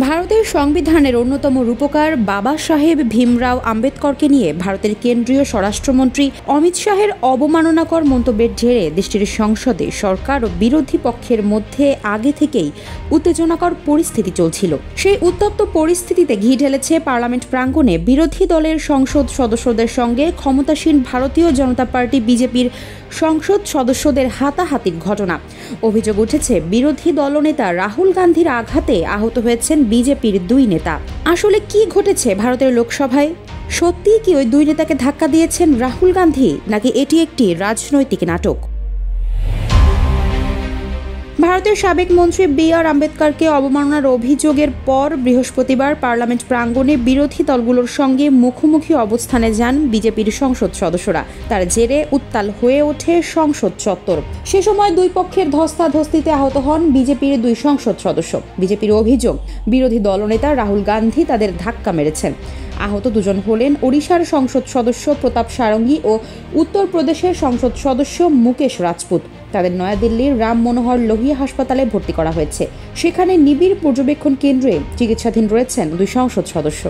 ভারতের সংবিধানের অন্যতম রূপকার বাবা সাহেব ভীমরাও আম্বেদকরকে নিয়ে ভারতের কেন্দ্রীয় স্বরাষ্ট্রমন্ত্রী অমিত শাহের অবমাননাকর মন্তব্যের জেরে দেশটির সংসদে সরকার ও বিরোধী পক্ষের মধ্যে আগে থেকেই উত্তেজনাকর পরিস্থিতি চলছিল। সেই উত্তপ্ত পরিস্থিতিতে ঘি ঢেলেছে পার্লামেন্ট প্রাঙ্গণে বিরোধী দলের সংসদ সদস্যদের সঙ্গে ক্ষমতাসীন ভারতীয় জনতা পার্টি বিজেপির সংসদ সদস্যদের হাতাহাতির ঘটনা। অভিযোগ উঠেছে বিরোধী দলনেতা রাহুল গান্ধীর আঘাতে আহত হয়েছেন বিজেপির দুই নেতা। আসলে কি ঘটেছে ভারতের লোকসভায়? সত্যিই কি ওই দুই নেতাকে ধাক্কা দিয়েছেন রাহুল গান্ধী, নাকি এটি একটি রাজনৈতিক নাটক? ভারতের সাবেক মন্ত্রী বি.আর. আম্বেদকরকে অবমাননার অভিযোগের পর বৃহস্পতিবার পার্লামেন্ট প্রাঙ্গণে বিরোধী দলগুলোর সঙ্গে মুখোমুখি অবস্থানে যান বিজেপির সংসদ সদস্যরা। তার জেরে উত্তাল হয়ে ওঠে সংসদ চত্বর। সে সময় দুই পক্ষের ধস্তাধস্তিতে আহত হন বিজেপির দুই সংসদ সদস্য। বিজেপির অভিযোগ, বিরোধী দলনেতা রাহুল গান্ধী তাদের ধাক্কা মেরেছেন। আহত দুজন হলেন ওড়িশার সংসদ সদস্য প্রতাপ সারঙ্গী ও উত্তরপ্রদেশের সংসদ সদস্য মুকেশ রাজপুত। তাদের নয়াদিল্লির রাম মনোহর লোহিয়া হাসপাতালে ভর্তি করা হয়েছে। সেখানে নিবিড় পর্যবেক্ষণ কেন্দ্রে চিকিৎসাধীন রয়েছেন দুই সংসদ সদস্য।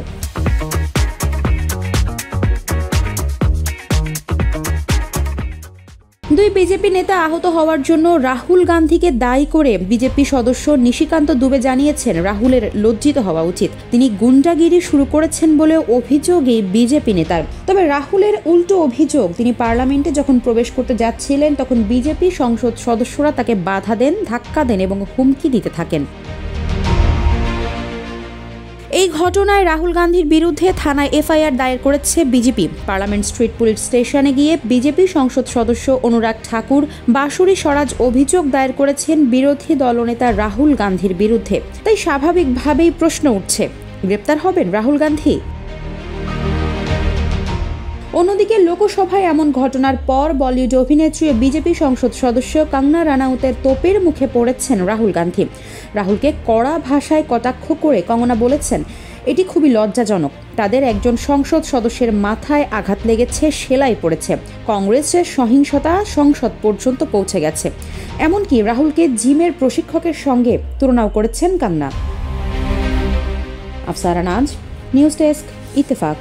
দুই বিজেপি নেতা আহত হওয়ার জন্য রাহুল গান্ধীকে দায়ী করে বিজেপি সদস্য নিশিকান্ত দুবে জানিয়েছেন রাহুলের লজ্জিত হওয়া উচিত। তিনি গুন্ডাগিরি শুরু করেছেন বলে অভিযোগ এই বিজেপি নেতার। তবে রাহুলের উল্টো অভিযোগ, তিনি পার্লামেন্টে যখন প্রবেশ করতে যাচ্ছিলেন তখন বিজেপি সংসদ সদস্যরা তাকে বাধা দেন, ধাক্কা দেন এবং হুমকি দিতে থাকেন। এই ঘটনায় রাহুল গান্ধীর বিরুদ্ধে থানায় এফআইআর দায়ের করেছে বিজেপি। পার্লামেন্ট স্ট্রিট পুলিশ স্টেশনে গিয়ে বিজেপি সংসদ সদস্য অনুরাগ ঠাকুর, বাঁশুরি স্বরাজ অভিযোগ দায়ের করেছেন বিরোধী দলনেতা রাহুল গান্ধীর বিরুদ্ধে। তাই স্বাভাবিকভাবেই প্রশ্ন উঠছে, গ্রেপ্তার হবেন রাহুল গান্ধী? অন্যদিকে লোকসভায় এমন ঘটনার পর বলিউড অভিনেত্রী ও বিজেপি সংসদ সদস্য কঙ্গনা রানাউতের তোপের মুখে পড়েছেন রাহুল গান্ধী। রাহুলকে কড়া ভাষায় কটাক্ষ করে কঙ্গনা বলেছেন, এটি খুবই লজ্জাজনক। তাদের একজন সংসদ সদস্যের মাথায় আঘাত লেগেছে, সেলাই পড়েছে। কংগ্রেসের সহিংসতা সংসদ পর্যন্ত পৌঁছে গেছে। এমনকি রাহুলকে জিমের প্রশিক্ষকের সঙ্গে তুলনাও করেছেন কঙ্গনা। আফসারা নাজ, নিউজ ডেস্ক, ইত্তেফাক।